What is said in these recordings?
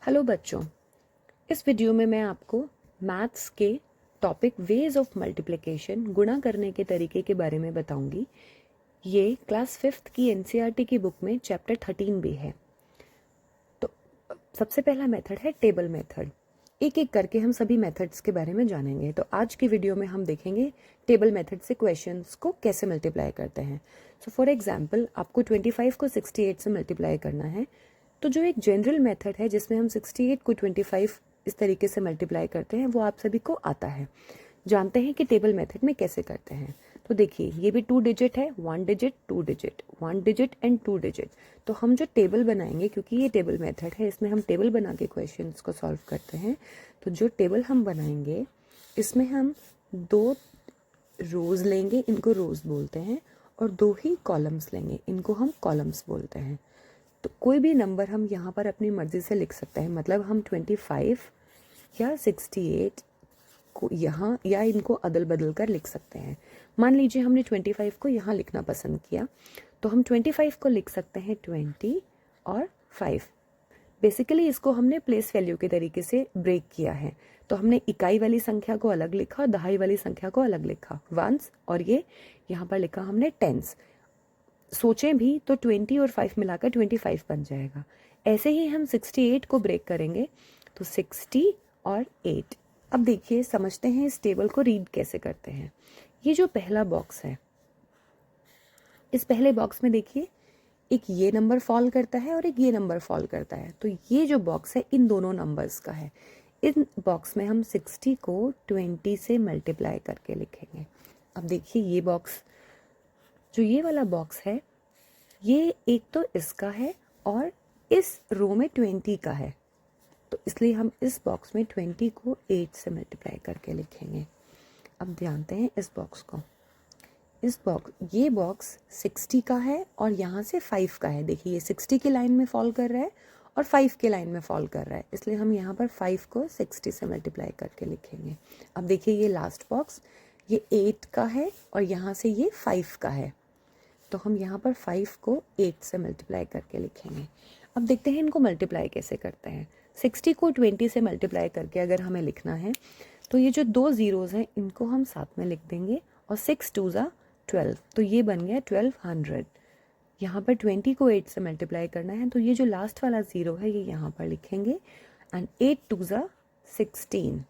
Hello बच्चों, इस video में मैं आपको मैथ्स के टॉपिक वेज ऑफ मल्टीप्लिकेशन गुणा करने के तरीके के बारे में बताऊंगी। ये क्लास 5th की एनसीईआरटी की बुक में चैप्टर 13 भी है। तो सबसे पहला मेथड है टेबल मेथड। एक एक करके हम सभी मेथड्स के बारे में जानेंगे। तो आज की वीडियो में हम देखेंगे टेबल मेथड से क्वेश्चंस को कैसे मल्टीप्लाई करते हैं। सो फॉर एग्जांपल, आपको 25 को 68 से मल्टीप्लाई करना है। तो जो एक जनरल मेथड है जिसमें हम 68 को 25 इस तरीके से मल्टीप्लाई करते हैं, वो आप सभी को आता है। जानते हैं कि टेबल मेथड में कैसे करते हैं। तो देखिए, ये भी 2 डिजिट है, 1 digit 2 digit 1 digit and 2 digit. तो हम जो टेबल बनाएंगे, क्योंकि ये टेबल मेथड है, इसमें हम टेबल बना के क्वेश्चंस को सॉल्व करते हैं। तो जो टेबल हम बनाएंगे, इसमें हम 2 रोज लेंगे, इनको रोज बोलते हैं, और 2 ही कॉलम्स लेंगे, इनको हम कॉलम्स बोलते हैं। तो कोई भी नंबर हम यहाँ पर अपनी मर्जी से लिख सकते हैं। मतलब हम 25 या 68 को यहाँ या इनको अदल बदल कर लिख सकते हैं। मान लीजिए हमने 25 को यहाँ लिखना पसंद किया, तो हम 25 को लिख सकते हैं 20 और 5। बेसिकली इसको हमने प्लेस वैल्यू के तरीके से ब्रेक किया है। तो हमने इकाई वाली संख्या को अलग लिखा, दहाई वाली संख्या को अलग लिखा, वंस, और ये यहाँ पर लिखा हमने टेंस। सोचें भी तो 20 और 5 मिलाकर 25 बन जाएगा। ऐसे ही हम 68 को ब्रेक करेंगे, तो 60 और 8। अब देखिए, समझते हैं इस टेबल को रीड कैसे करते हैं। ये जो पहला बॉक्स है, इस पहले बॉक्स में देखिए, एक ये नंबर फॉल करता है और एक ये नंबर फॉल करता है। तो ये जो बॉक्स है इन दोनों नंबर्स का है। इन बॉक्स में हम 60 को 20 से मल्टीप्लाई करके लिखेंगे। अब देखिए, ये बॉक्स, जो ये वाला बॉक्स है, ये एक तो इसका है और इस रो में 20 का है। तो इसलिए हम इस बॉक्स में 20 को 8 से मल्टीप्लाई करके लिखेंगे। अब जानते हैं इस बॉक्स को। ये बॉक्स 60 का है और यहाँ से 5 का है। देखिए, ये 60 की लाइन में फॉल कर रहा है और 5 के लाइन में फॉल कर रहा है, इसलिए हम यहाँ पर 5 को 60 से मल्टीप्लाई करके लिखेंगे। अब देखिए, ये लास्ट बॉक्स, ये 8 का है और यहाँ से ये 5 का है। तो हम यहाँ पर 5 को 8 से मल्टीप्लाई करके लिखेंगे। अब देखते हैं इनको मल्टीप्लाई कैसे करते हैं। 60 को 20 से मल्टीप्लाई करके अगर हमें लिखना है, तो ये जो 2 ज़ीरोज़ हैं इनको हम साथ में लिख देंगे, और 6 2 ज़ा 12, तो ये बन गया 1200। यहाँ पर 20 को 8 से मल्टीप्लाई करना है, तो ये जो लास्ट वाला ज़ीरो है ये यहाँ पर लिखेंगे, एंड 8 2 ज़ा 16।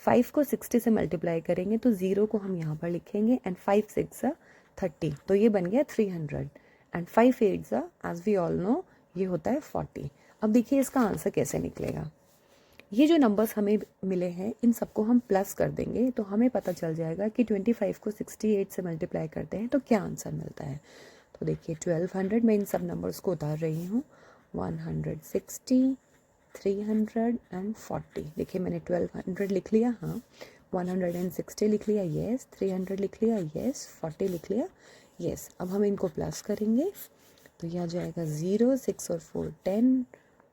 5 को 60 से मल्टीप्लाई करेंगे, तो ज़ीरो को हम यहाँ पर लिखेंगे, एंड 5 6 ज़ा 30, तो ये बन गया 300, एंड 5 8 ज़ा, एज वी ऑल नो, ये होता है 40। अब देखिए इसका आंसर कैसे निकलेगा। ये जो नंबर्स हमें मिले हैं, इन सबको हम प्लस कर देंगे, तो हमें पता चल जाएगा कि 25 को 68 से मल्टीप्लाई करते हैं तो क्या आंसर मिलता है। तो देखिए, 1200, मैं इन सब नंबर्स को उतार रही हूँ, 160, 300 एंड 40। देखिए, मैंने 1200 लिख लिया, हाँ, 160 लिख लिया, येस, 300 लिख लिया, येस, 40 लिख लिया, येस। अब हम इनको प्लस करेंगे, तो यह आ जाएगा 0, 6 और 4 10,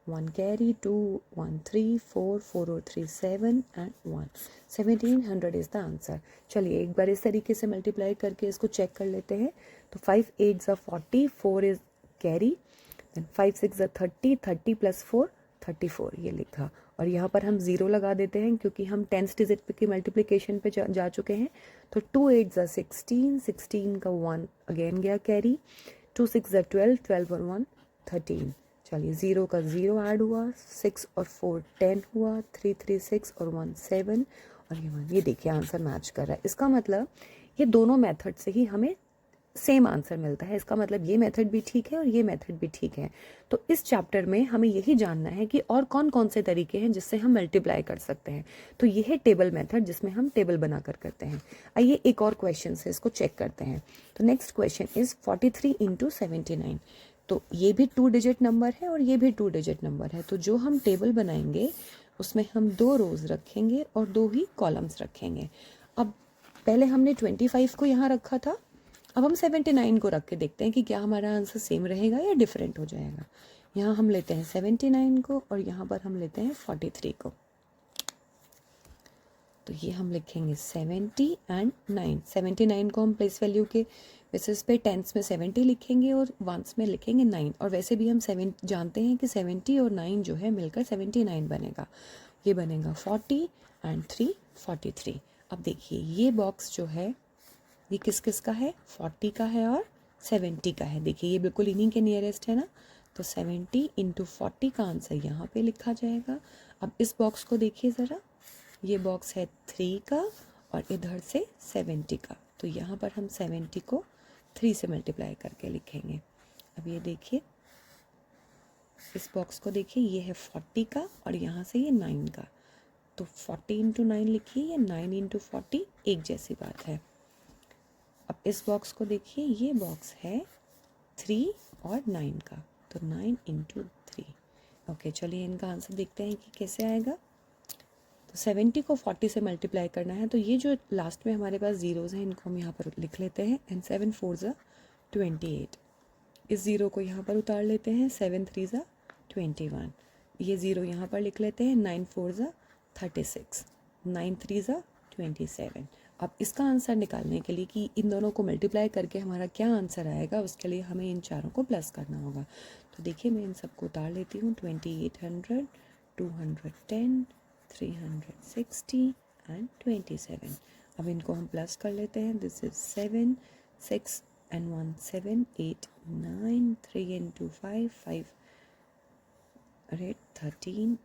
1 कैरी, 2 1 3 4 4 और 3 7 एंड 1, 1700 इज़ द आंसर। चलिए एक बार इस तरीके से मल्टीप्लाई करके इसको चेक कर लेते हैं। तो 5 8 ज़ा 40, 4 इज कैरी, देन 5 6 ज़ा 30, 30 प्लस 4 34, ये लिखा। और यहाँ पर हम 0 लगा देते हैं क्योंकि हम 10th डिजिट पे की मल्टीप्लिकेशन पे जा चुके हैं। तो 2 8 ज़ा 16, 16 का 1 अगेन गया कैरी, 2 6 ज़ा 12, 12 और 1 13। चलिए, 0 का 0 ऐड हुआ, 6 और 4 10 हुआ, 3 3 6 और 1 7 और ये 1। ये देखिए आंसर मैच कर रहा है। इसका मतलब ये दोनों मेथड से ही हमें सेम आंसर मिलता है। इसका मतलब ये मेथड भी ठीक है और ये मेथड भी ठीक है। तो इस चैप्टर में हमें यही जानना है कि और कौन कौन से तरीके हैं जिससे हम मल्टीप्लाई कर सकते हैं। तो ये है टेबल मेथड, जिसमें हम टेबल बनाकर करते हैं। आइए एक और क्वेश्चन से इसको चेक करते हैं। तो नेक्स्ट क्वेश्चन इज 43 इंटू 79। तो ये भी 2 डिजिट नंबर है और ये भी 2 डिजिट नंबर है। तो जो हम टेबल बनाएंगे उसमें हम 2 रोज रखेंगे और 2 ही कॉलम्स रखेंगे। अब पहले हमने 25 को यहाँ रखा था, अब हम 79 को रख के देखते हैं कि क्या हमारा आंसर सेम रहेगा या डिफरेंट हो जाएगा। यहाँ हम लेते हैं 79 को और यहाँ पर हम लेते हैं 43 को। तो ये हम लिखेंगे 70 एंड 9। 79 को हम प्लेस वैल्यू के बेसिस पे टेंस में 70 लिखेंगे और वंस में लिखेंगे 9। और वैसे भी हम जानते हैं कि 70 और 9 जो है मिलकर 79 बनेगा। ये बनेगा 40 एंड 3 43। अब देखिए ये बॉक्स जो है ये किस किस का है, 40 का है और 70 का है। देखिए ये बिल्कुल इन्हीं के नियरेस्ट है ना, तो 70 इंटू 40 का आंसर यहाँ पे लिखा जाएगा। अब इस बॉक्स को देखिए ज़रा, ये बॉक्स है 3 का और इधर से 70 का, तो यहाँ पर हम 70 को 3 से मल्टीप्लाई करके लिखेंगे। अब ये देखिए इस बॉक्स को देखिए, ये है 40 का और यहाँ से ये 9 का, तो 40 इंटू 9 लिखिए या 9 इंटू 40 एक जैसी बात है। अब इस बॉक्स को देखिए, ये बॉक्स है 3 और 9 का, तो 9 इंटू 3। ओके, चलिए इनका आंसर देखते हैं कि कैसे आएगा। तो 70 को 40 से मल्टीप्लाई करना है, तो ये जो लास्ट में हमारे पास ज़ीरोज़ हैं इनको हम यहाँ पर लिख लेते हैं। एंड 7 4 ज़ा 28, इस ज़ीरो को यहाँ पर उतार लेते हैं। 7 3 ज़ा 21, ये ज़ीरो यहाँ पर लिख लेते हैं। 9 4 ज़ा 36, 9 3 ज़ा 27। अब इसका आंसर निकालने के लिए कि इन दोनों को मल्टीप्लाई करके हमारा क्या आंसर आएगा, उसके लिए हमें इन चारों को प्लस करना होगा। तो देखिए मैं इन सबको उतार लेती हूँ। 2800, 210, 360 एंड 27। अब इनको हम प्लस कर लेते हैं। दिस इज 7 6 and 1 7 8 9 3 and 2 5 5 13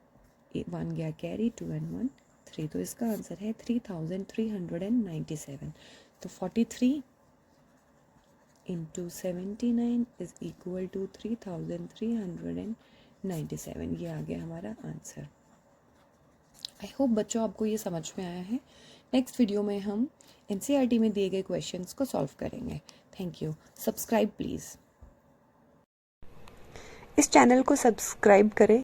1 गया कैरी, 2 and 1 3, तो इसका आंसर है 3397। तो 43 इंटू 79 इज इक्वल टू 3397। ये आ गया हमारा आंसर। आई होप बच्चों आपको ये समझ में आया है। नेक्स्ट वीडियो में हम एनसीईआरटी में दिए गए क्वेश्चंस को सॉल्व करेंगे। Thank you. Subscribe please. इस चैनल को सब्सक्राइब करें